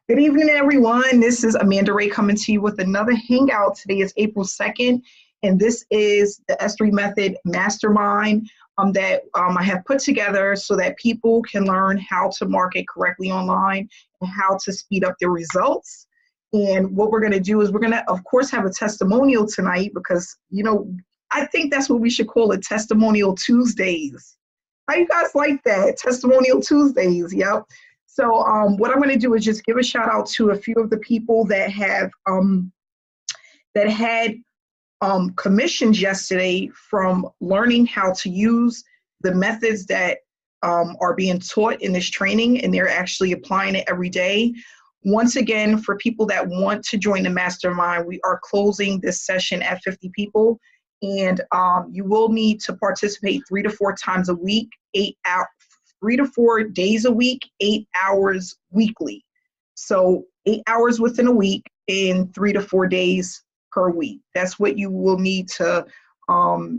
Good evening, everyone. This is Amanda Ray coming to you with another Hangout. Today is April 2nd, and this is the S3 Method Mastermind that I have put together so that people can learn how to market correctly online and how to speed up their results. And what we're going to do is we're going to, of course, have a testimonial tonight because, I think that's what we should call it, Testimonial Tuesdays. How you guys like that? Testimonial Tuesdays, yep. So what I'm going to do is just give a shout out to a few of the people that have had commissions yesterday from learning how to use the methods that are being taught in this training, and they're actually applying it every day. Once again, for people that want to join the mastermind, we are closing this session at 50 people, and you will need to participate 3 to 4 times a week, 3 to 4 days a week, 8 hours weekly. So 8 hours within a week and 3 to 4 days per week. That's what you will need to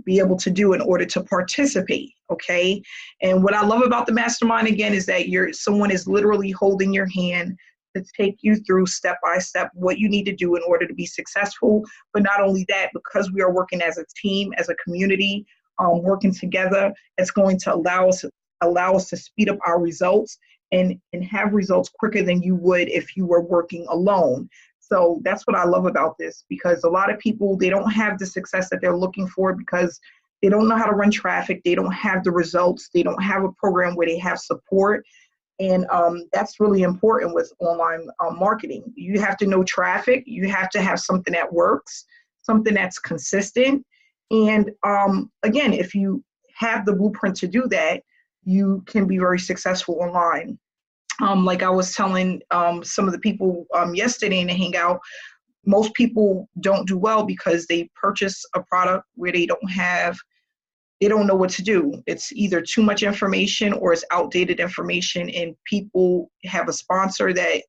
be able to do in order to participate, okay? And what I love about the mastermind, again, is that someone is literally holding your hand to take you through step by step what you need to do in order to be successful. But not only that, because we are working as a team, as a community, working together, it's going to allow us to speed up our results and have results quicker than you would if you were working alone. So that's what I love about this, because a lot of people, they don't have the success that they're looking for because they don't know how to run traffic. They don't have the results. They don't have a program where they have support. And that's really important with online marketing. You have to know traffic. You have to have something that works, something that's consistent. And again, if you have the blueprint to do that, you can be very successful online. Like I was telling some of the people yesterday in the Hangout, most people don't do well because they purchase a product where they don't know what to do. It's either too much information or it's outdated information, and people have a sponsor that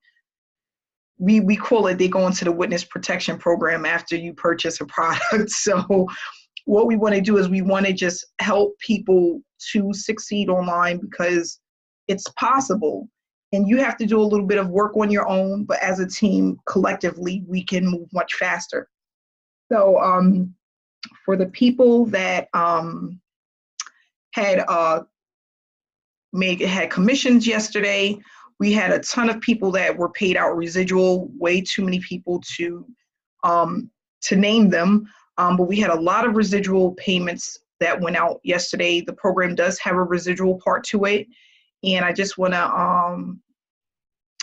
we call it, they go into the witness protection program after you purchase a product. So what we want to do is we want to just help people to succeed online because it's possible. And you have to do a little bit of work on your own, but as a team, collectively, we can move much faster. So for the people that had commissions yesterday, we had a ton of people that were paid out residual, way too many people to name them. But we had a lot of residual payments that went out yesterday. The program does have a residual part to it. And I just want to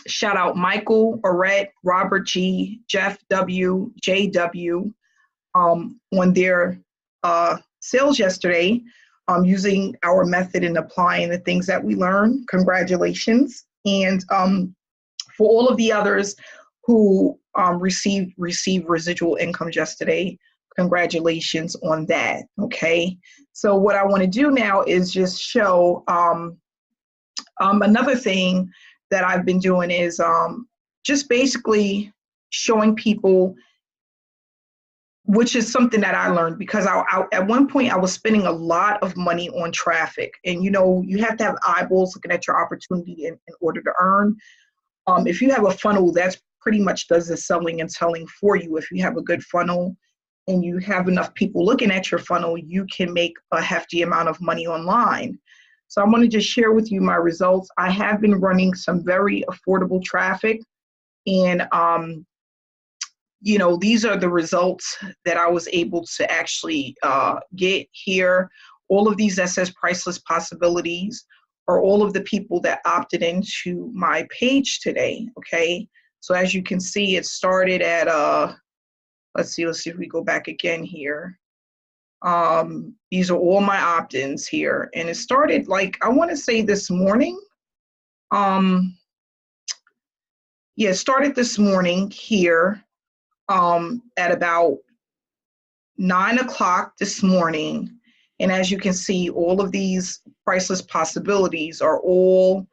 shout out Michael, Arette, Robert G, Jeff W, JW on their sales yesterday using our method and applying the things that we learned. Congratulations. And for all of the others who received residual income yesterday, congratulations on that, okay? So what I want to do now is just show another thing that I've been doing is just basically showing people, which is something that I learned because at one point I was spending a lot of money on traffic, and you have to have eyeballs looking at your opportunity in order to earn. If you have a funnel, that's pretty much does the selling and selling for you. If you have a good funnel and you have enough people looking at your funnel, you can make a hefty amount of money online. So I want to just share with you my results. I have been running some very affordable traffic, and these are the results that I was able to actually get here. All of these that says priceless possibilities are all of the people that opted into my page today, okay? So as you can see, it started at, let's see if we go back again here. These are all my opt-ins here. And it started I want to say this morning. It started this morning here at about 9 o'clock this morning. And as you can see, all of these priceless possibilities are all,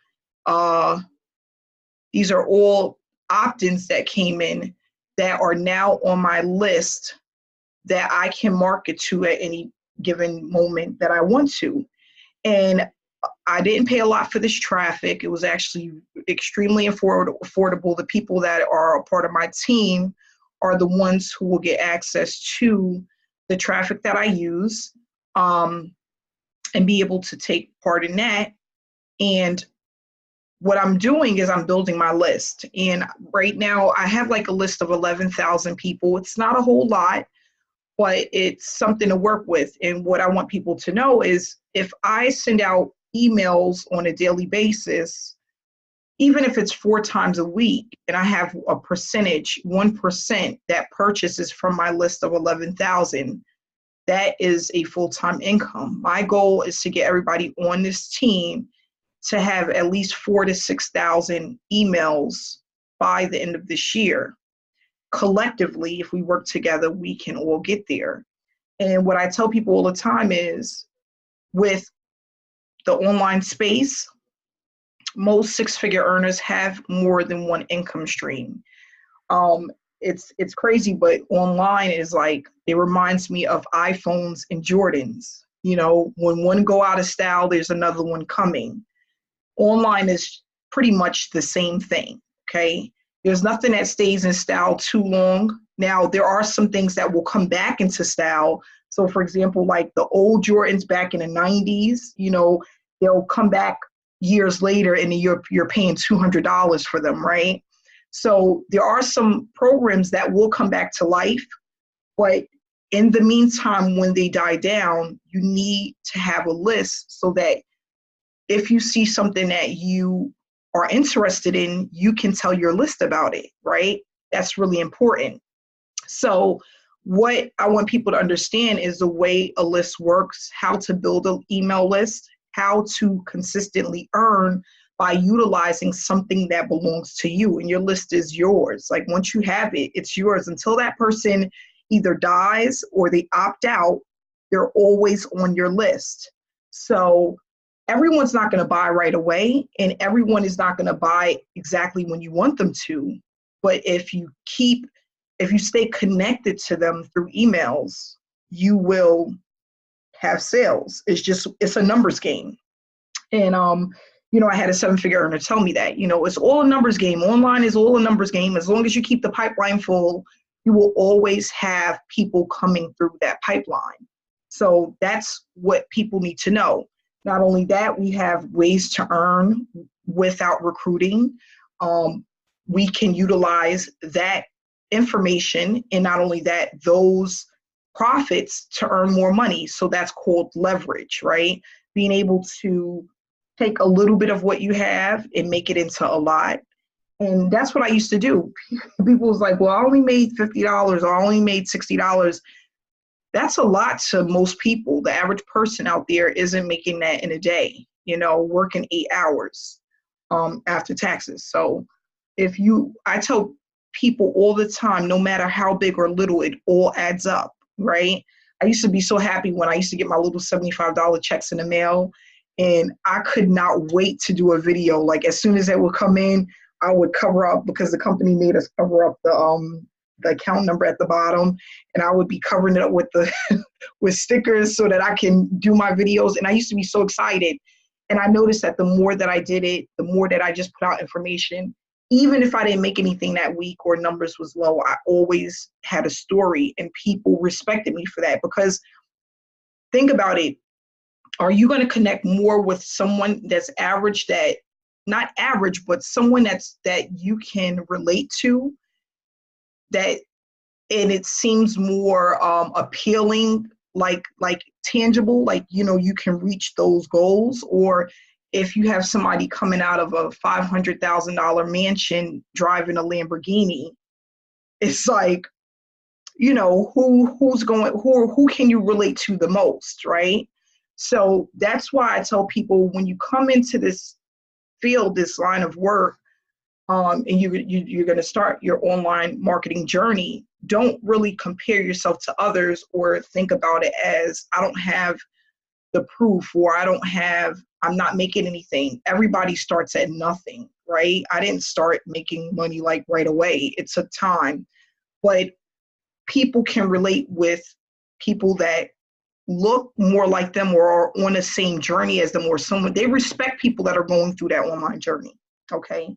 these are all opt-ins that came in that are now on my list that I can market to at any given moment that I want to. And I didn't pay a lot for this traffic. It was actually extremely affordable. The people that are a part of my team are the ones who will get access to the traffic that I use, and be able to take part in that. And what I'm doing is I'm building my list. And right now I have like a list of 11,000 people. It's not a whole lot, but it's something to work with. And what I want people to know is if I send out emails on a daily basis, even if it's 4 times a week, and I have a percentage, 1% that purchases from my list of 11,000, that is a full-time income. My goal is to get everybody on this team to have at least 4,000 to 6,000 emails by the end of this year. Collectively, if we work together, we can all get there. And what I tell people all the time is, with the online space, most 6-figure earners have more than one income stream. It's crazy, but online is like, it reminds me of iPhones and Jordans. You know, when one go out of style, there's another one coming. Online is pretty much the same thing, okay? There's nothing that stays in style too long. Now, there are some things that will come back into style. So, for example, like the old Jordans back in the 90s, you know, they'll come back years later and you're paying $200 for them, right? So there are some programs that will come back to life, but in the meantime, when they die down, you need to have a list so that if you see something that you are interested in, you can tell your list about it, right? That's really important. So what I want people to understand is the way a list works, how to build an email list, how to consistently earn by utilizing something that belongs to you, and your list is yours. Like once you have it, it's yours. Until that person either dies or they opt out, they're always on your list. So everyone's not going to buy right away, and everyone is not going to buy exactly when you want them to. But if you stay connected to them through emails, you will have sales. It's a numbers game. And, you know, I had a 7-figure earner tell me that, you know, it's all a numbers game. Online is all a numbers game. As long as you keep the pipeline full, you will always have people coming through that pipeline. So that's what people need to know. Not only that, we have ways to earn without recruiting. We can utilize that information, and not only that, those profits to earn more money. So that's called leverage, right? Being able to take a little bit of what you have and make it into a lot. And that's what I used to do. People was like, well, I only made $50 or I only made $60. That's a lot to most people. The average person out there isn't making that in a day, you know, working 8 hours after taxes. So I tell people all the time, no matter how big or little, it all adds up, right? I used to be so happy when I used to get my little $75 checks in the mail, and I could not wait to do a video. Like as soon as it would come in, I would cover up, because the company made us cover up the account number at the bottom, and I would be covering it up with with stickers so that I can do my videos. And I used to be so excited. And I noticed that the more that I did it, the more that I just put out information, even if I didn't make anything that week or numbers was low, I always had a story, and people respected me for that. Because think about it. Are you going to connect more with someone that's average, that not average, but someone that you can relate to, that, and it seems more appealing, like tangible, like, you know, you can reach those goals? Or if you have somebody coming out of a $500,000 mansion driving a Lamborghini, it's like, you know, who can you relate to the most, right? So that's why I tell people, when you come into this field, this line of work, and you're going to start your online marketing journey, don't really compare yourself to others or think about it as, I don't have the proof, or I'm not making anything. Everybody starts at nothing, right? I didn't start making money like right away. It took time, but people can relate with people that look more like them or are on the same journey as them, or someone, they respect people that are going through that online journey. Okay.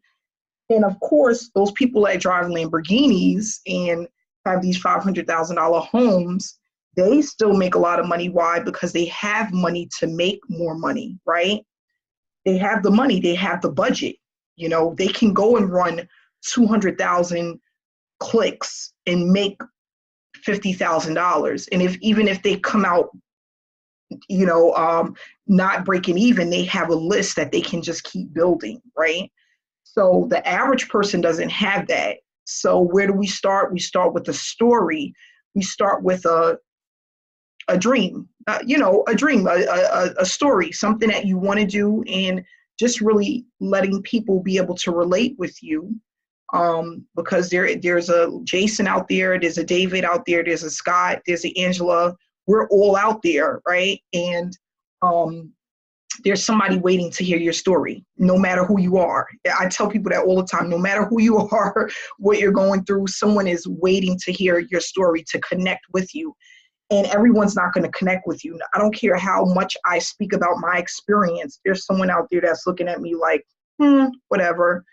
And of course, those people that drive Lamborghinis and have these $500,000 homes, they still make a lot of money. Why? Because they have money to make more money, right? They have the money, they have the budget. You know, they can go and run 200,000 clicks and make $50,000. And even if they come out, you know, not breaking even, they have a list that they can just keep building, right? So the average person doesn't have that. So where do we start? We start with a story. We start with a dream, you know, a dream, a story, something that you want to do, and just really letting people be able to relate with you. Because there's a Jason out there, there's a David out there, there's a Scott, there's a Angela. We're all out there, right? And there's somebody waiting to hear your story, no matter who you are. I tell people that all the time, no matter who you are, what you're going through, someone is waiting to hear your story, to connect with you. And everyone's not going to connect with you. I don't care how much I speak about my experience. There's someone out there that's looking at me like, whatever.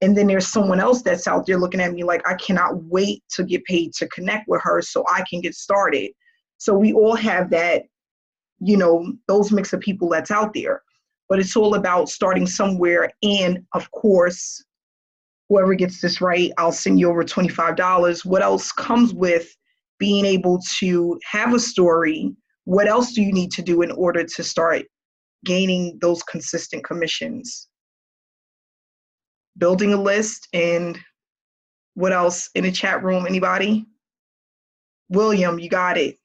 And then there's someone else that's out there looking at me like, I cannot wait to get paid to connect with her so I can get started. So we all have that, you know, those mix of people that's out there. But it's all about starting somewhere. And of course, whoever gets this right, I'll send you over $25. What else comes with being able to have a story? What else do you need to do in order to start gaining those consistent commissions? Building a list. And what else in the chat room? Anybody? William, you got it.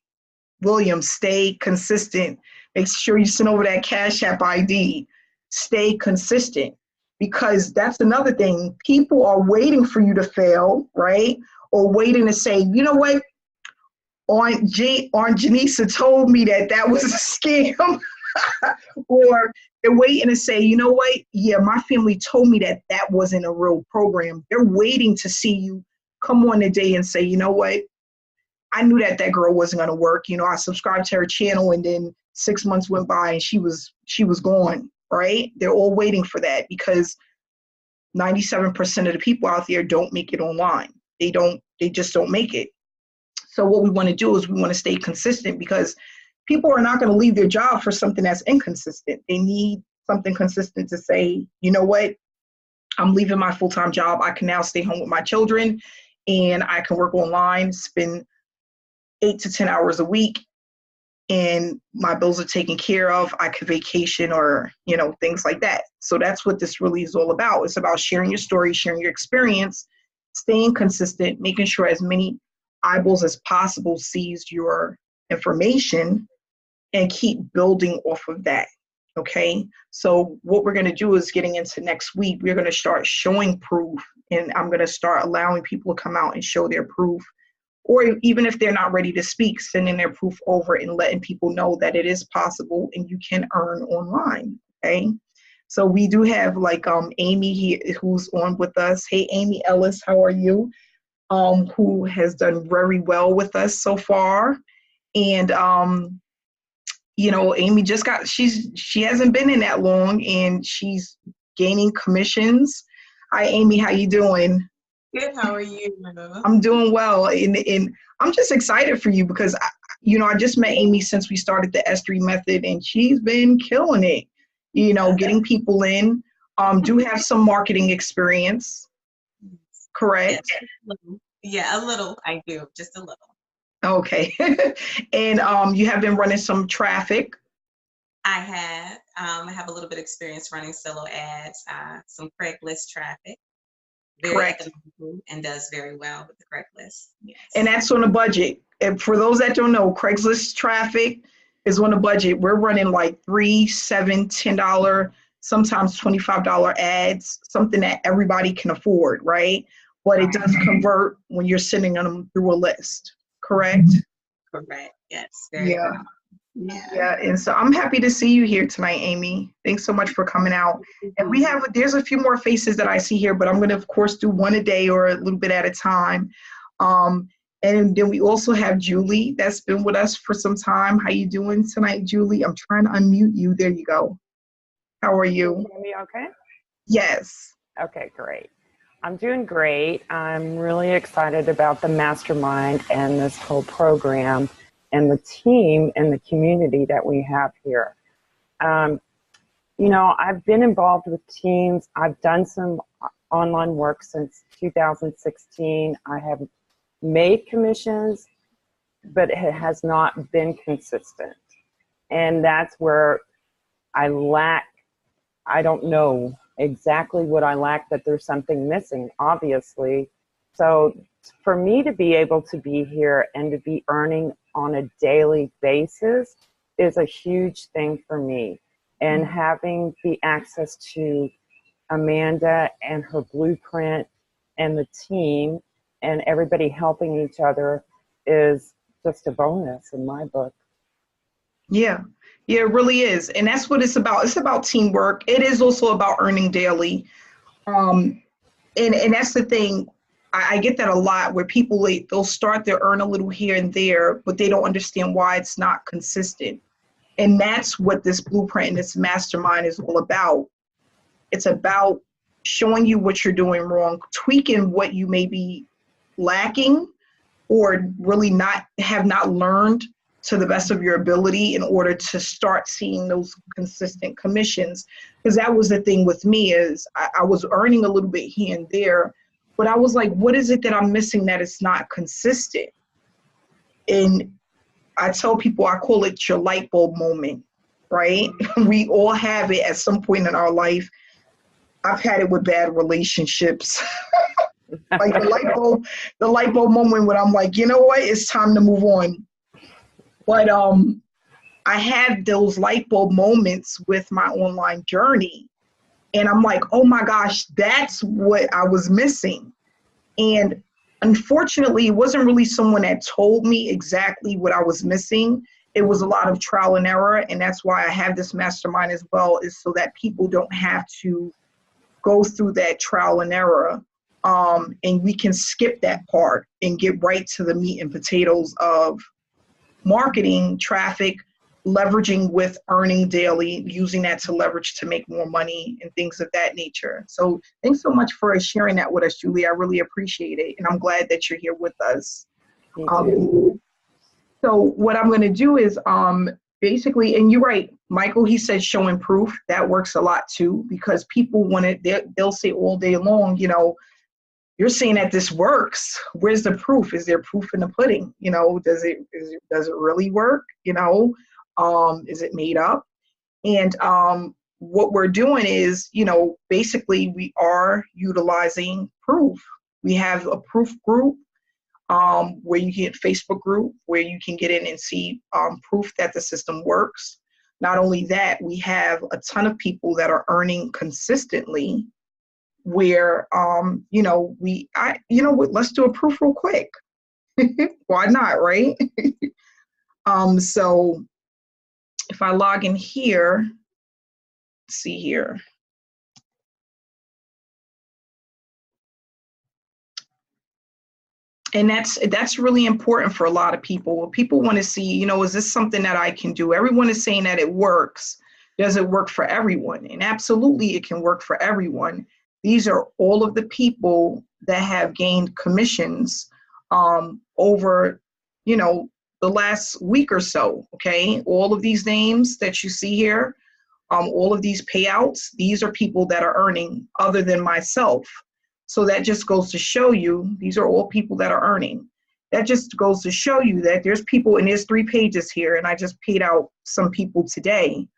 William, stay consistent. Make sure you send over that Cash App ID. Stay consistent, because that's another thing. People are waiting for you to fail, right? Or waiting to say, you know what? Aunt Janisa told me that was a scam. Or they're waiting to say, you know what? Yeah, my family told me that wasn't a real program. They're waiting to see you come on the day and say, you know what? I knew that girl wasn't going to work. You know, I subscribed to her channel, and then 6 months went by and she was gone, right? They're all waiting for that, because 97% of the people out there don't make it online. They just don't make it. So what we want to do is we want to stay consistent, because people are not going to leave their job for something that's inconsistent. They need something consistent to say, you know what? I'm leaving my full-time job. I can now stay home with my children, and I can work online, spend 8 to 10 hours a week, and my bills are taken care of. I could vacation, or, you know, things like that. So that's what this really is all about. It's about sharing your story, sharing your experience, staying consistent, making sure as many eyeballs as possible sees your information, and keep building off of that. Okay. So what we're going to do is, getting into next week, we're going to start showing proof, and I'm going to start allowing people to come out and show their proof. Or even if they're not ready to speak, sending their proof over and letting people know that it is possible and you can earn online, okay? So we do have like Amy here, who's on with us. Hey, Amy Ellis, how are you? Who has done very well with us so far. And, you know, Amy just she hasn't been in that long, and she's gaining commissions. Hi, Amy, how you doing? Good. How are you? I'm doing well, and I'm just excited for you, because I just met Amy since we started the S3 method, and she's been killing it. You know, getting people in. Do have some marketing experience, correct? Yeah, a little. I do, just a little. Okay, and you have been running some traffic. I have. I have a little bit of experience running solo ads, some Craigslist traffic. Correct. And does very well with the Craigslist. Yes. And that's on a budget. And for those that don't know, Craigslist traffic is on a budget. We're running like $3, $7, $10, sometimes $25 ads, something that everybody can afford, right? But it does convert when you're sending them through a list, correct? Correct, yes. Very well. Yeah, and so I'm happy to see you here tonight, Amy. Thanks so much for coming out. And there's a few more faces that I see here, but I'm going to, of course, do one a day or a little bit at a time. And then we also have Julie that's been with us for some time. How you doing tonight, Julie? I'm trying to unmute you. There you go. How are Can you you? hear me okay? Yes. Okay, great. I'm doing great. I'm really excited about the MasterMind and this whole program and the team and the community that we have here. I've been involved with teams. I've done some online work since 2016. I have made commissions, but it has not been consistent. And that's where I lack. I don't know exactly what I lack, but there's something missing, obviously. So for me to be able to be here and to be earning on a daily basis is a huge thing for me. And having the access to Amanda and her blueprint and the team and everybody helping each other is just a bonus in my book. Yeah. Yeah, it really is. And that's what it's about. It's about teamwork. It is also about earning daily. And that's the thing. I get that a lot where people, they'll start to earn a little here and there, but they don't understand why it's not consistent. And that's what this blueprint and this mastermind is all about. It's about showing you what you're doing wrong, tweaking what you may be lacking or really have not learned to the best of your ability in order to start seeing those consistent commissions. Because that was the thing with me is I was earning a little bit here and there, but I was like, what is it that I'm missing that is not consistent? And I tell people, I call it your light bulb moment, right? We all have it at some point in our life. I've had it with bad relationships. Like the light bulb moment when I'm like, you know what, it's time to move on. But I had those light bulb moments with my online journey. And I'm like, oh my gosh, that's what I was missing. And unfortunately, it wasn't really someone that told me exactly what I was missing. It was a lot of trial and error. And that's why I have this mastermind as well, is so that people don't have to go through that trial and error. And we can skip that part and get right to the meat and potatoes of marketing, traffic, leveraging with earning daily, using that to leverage to make more money and things of that nature. So thanks so much for sharing that with us, Julie. I really appreciate it. And I'm glad that you're here with us. So what I'm going to do is basically, and you're right, Michael, he said showing proof. That works a lot too, because people want it, they'll say all day long, you're saying that this works. Where's the proof? Is there proof in the pudding? Does it really work? Is it made up? And what we're doing is, basically we are utilizing proof. We have a proof group where you get Facebook group where you can get in and see proof that the system works. Not only that, we have a ton of people that are earning consistently where, let's do a proof real quick. Why not, right? So if I log in here, let's see here. And that's really important for a lot of people. People want to see, is this something that I can do? Everyone is saying that it works. Does it work for everyone? And absolutely it can work for everyone. These are all of the people that have gained commissions over, the last week or so, okay? All of these names that you see here, all of these payouts, these are people that are earning other than myself. So that just goes to show you, these are all people that are earning. That just goes to show you that there's people, and there's 3 pages here, and I just paid out some people today,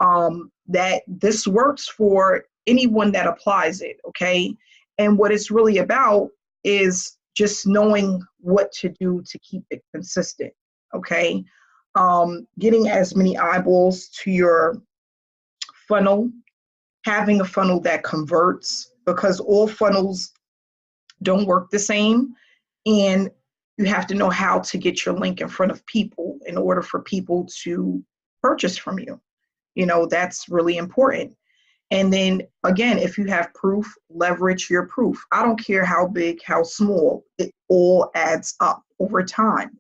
that this works for anyone that applies it, okay? And what it's really about is just knowing what to do to keep it consistent, okay? Getting as many eyeballs to your funnel, having a funnel that converts, because all funnels don't work the same. And you have to know how to get your link in front of people in order for people to purchase from you. That's really important. And then again, if you have proof, leverage your proof. I don't care how big, how small, it all adds up over time.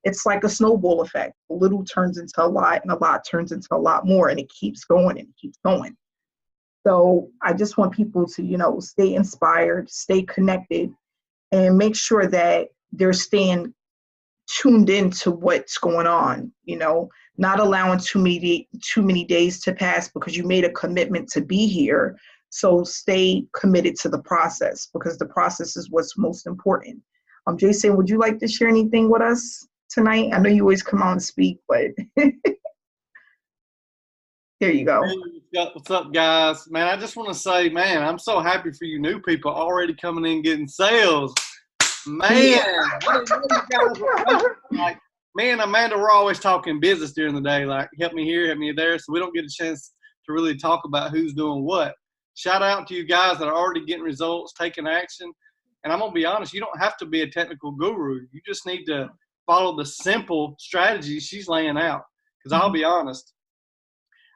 It's like a snowball effect. A little turns into a lot, and a lot turns into a lot more, and it keeps going and it keeps going. So I just want people to, stay inspired, stay connected, and make sure that they're staying tuned into what's going on, not allowing too many days to pass because you made a commitment to be here. So stay committed to the process, because the process is what's most important. Jason, would you like to share anything with us tonight? I know you always come out and speak, but there you go. Hey, what's up, guys? Man, I just want to say, man, I'm so happy for you new people already coming in getting sales. Man, like, me and Amanda were always talking business during the day, like help me here, help me there, so we don't get a chance to really talk about who's doing what. Shout out to you guys that are already getting results, taking action. And I'm going to be honest, you don't have to be a technical guru. You just need to follow the simple strategies she's laying out. Because I'll be honest,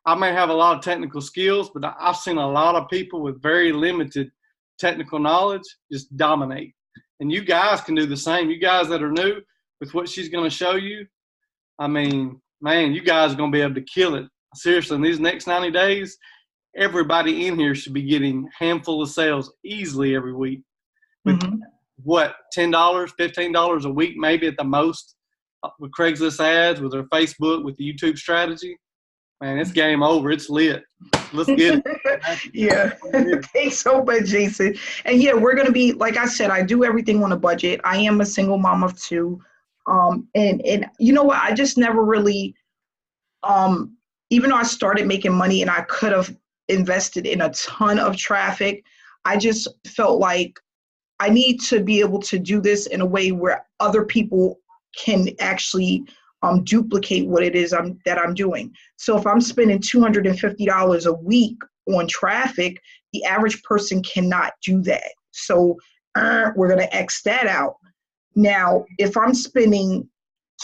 I may have a lot of technical skills, but I've seen a lot of people with very limited technical knowledge just dominate. And you guys can do the same. You guys that are new with what she's going to show you, I mean, man, you guys are going to be able to kill it. Seriously, in these next 90 days, everybody in here should be getting a handful of sales easily every week. With what, $10, $15 a week, maybe at the most, with Craigslist ads, with her Facebook, with the YouTube strategy. Man, it's game over. It's lit. Let's get it. Yeah. Thanks so much, Jason. And yeah, we're going to be, like I said, I do everything on a budget. I am a single mom of two. And you know what? I just never really, even though I started making money and I could have invested in a ton of traffic, I just felt like I need to be able to do this in a way where other people can actually duplicate what it is that I'm doing. So if I'm spending $250 a week on traffic, the average person cannot do that. So we're going to X that out. Now, if I'm spending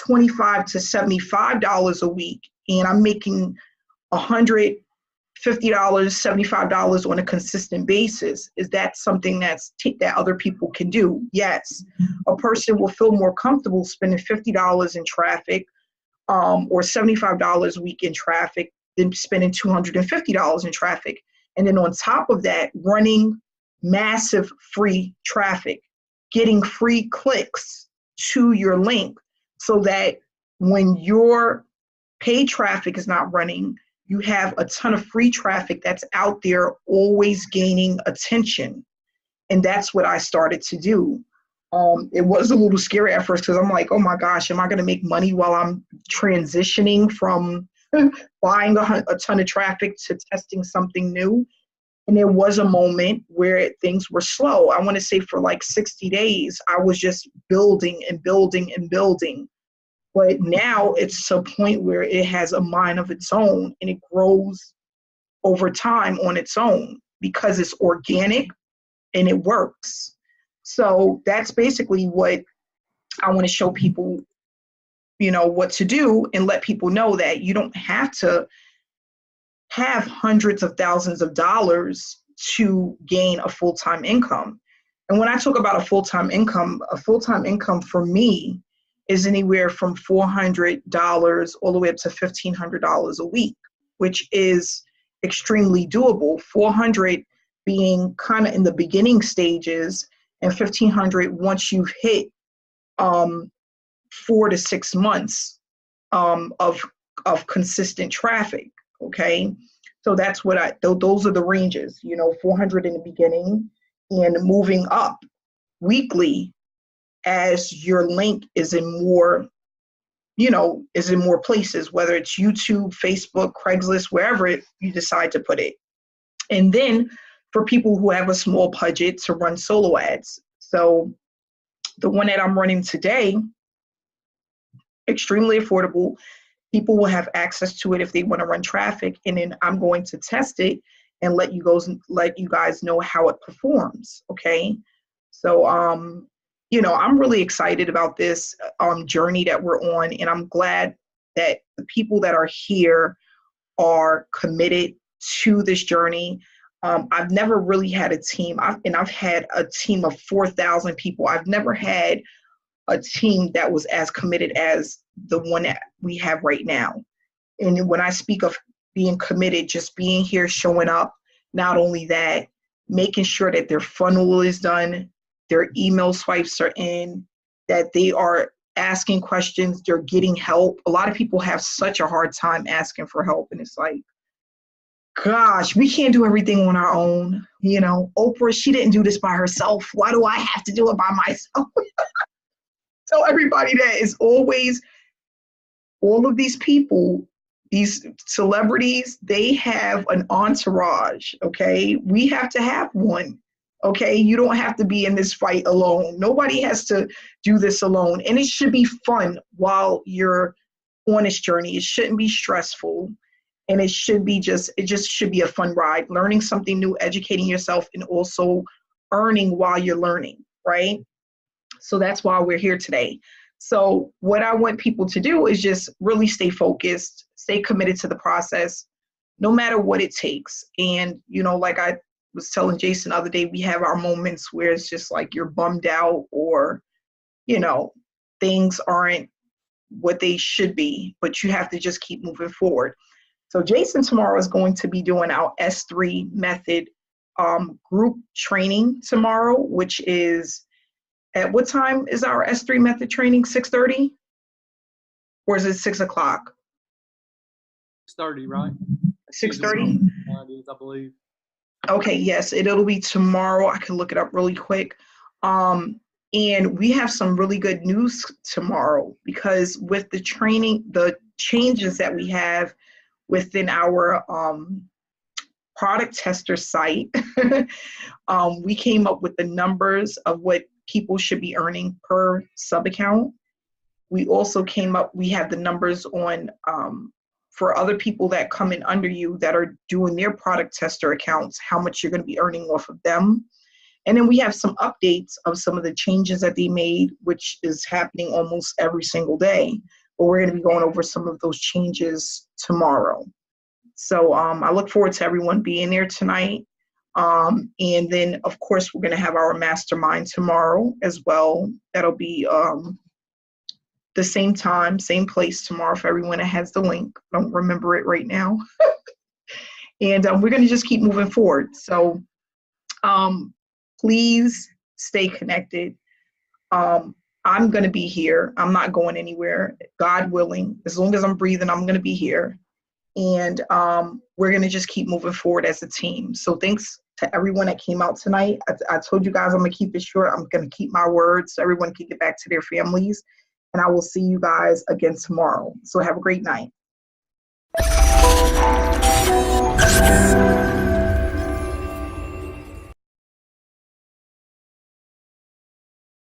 $25 to $75 a week and I'm making $150, $75 on a consistent basis, is that something that other people can do? Yes. A person will feel more comfortable spending $50 in traffic or $75 a week in traffic than spending $250 in traffic. And then on top of that, running massive free traffic, getting free clicks to your link so that when your paid traffic is not running, you have a ton of free traffic that's out there always gaining attention. And that's what I started to do. It was a little scary at first because I'm like, oh my gosh, am I going to make money while I'm transitioning from buying a ton of traffic to testing something new? And there was a moment where things were slow. I want to say for like 60 days, I was just building and building and building. But now it's to a point where it has a mind of its own and it grows over time on its own because it's organic and it works. So that's basically what I want to show people, what to do, and let people know that you don't have to have hundreds of thousands of dollars to gain a full-time income. And when I talk about a full-time income for me is anywhere from $400 all the way up to $1,500 a week, which is extremely doable. $400 being kind of in the beginning stages, and $1,500 once you've hit 4 to 6 months of consistent traffic. Okay, so that's what those are the ranges. $400 in the beginning and moving up weekly as your link is in more places, whether it's YouTube, Facebook, Craigslist, wherever you decide to put it. And then for people who have a small budget to run solo ads. So the one that I'm running today, extremely affordable. People will have access to it if they want to run traffic, and then I'm going to test it and let you guys know how it performs. Okay, so I'm really excited about this journey that we're on, and I'm glad that the people that are here are committed to this journey. I've never really had a team, I've had a team of 4,000 people. I've never had a team that was as committed as the one that we have right now. And when I speak of being committed, just being here, showing up, not only that, making sure that their funnel is done, their email swipes are in, that they are asking questions, they're getting help. A lot of people have such a hard time asking for help, and it's like, gosh, we can't do everything on our own. You know, Oprah, she didn't do this by herself. Why do I have to do it by myself? Tell everybody that is always, all of these people, these celebrities, they have an entourage, okay? We have to have one, okay? You don't have to be in this fight alone. Nobody has to do this alone. And it should be fun while you're on this journey. It shouldn't be stressful. And it just should be a fun ride, learning something new, educating yourself, and also earning while you're learning, right? So that's why we're here today. So what I want people to do is just really stay focused, stay committed to the process, no matter what it takes. And, you know, like I was telling Jason the other day, we have our moments where it's just like you're bummed out, or, you know, things aren't what they should be, but you have to just keep moving forward. So Jason tomorrow is going to be doing our S3 method group training tomorrow, which is, at what time is our S3 method training? 6:30? Or is it 6 o'clock? 6:30, right? 6:30? I believe. Okay, yes, it'll be tomorrow. I can look it up really quick. And we have some really good news tomorrow, because with the training, the changes that we have within our product tester site, we came up with the numbers of what people should be earning per sub account. We also we have the numbers on for other people that come in under you that are doing their product tester accounts, how much you're going to be earning off of them. And then we have some updates of some of the changes that they made, which is happening almost every single day. But we're going to be going over some of those changes tomorrow. So I look forward to everyone being there tonight. And then, of course, we're going to have our MasterMind tomorrow as well. That'll be the same time, same place tomorrow for everyone that has the link. I don't remember it right now. And we're going to just keep moving forward. So please stay connected. I'm going to be here. I'm not going anywhere, God willing. As long as I'm breathing, I'm going to be here. And we're going to just keep moving forward as a team. So thanks to everyone that came out tonight. I told you guys I'm going to keep it short. I'm going to keep my word so everyone can get back to their families. And I will see you guys again tomorrow. So have a great night.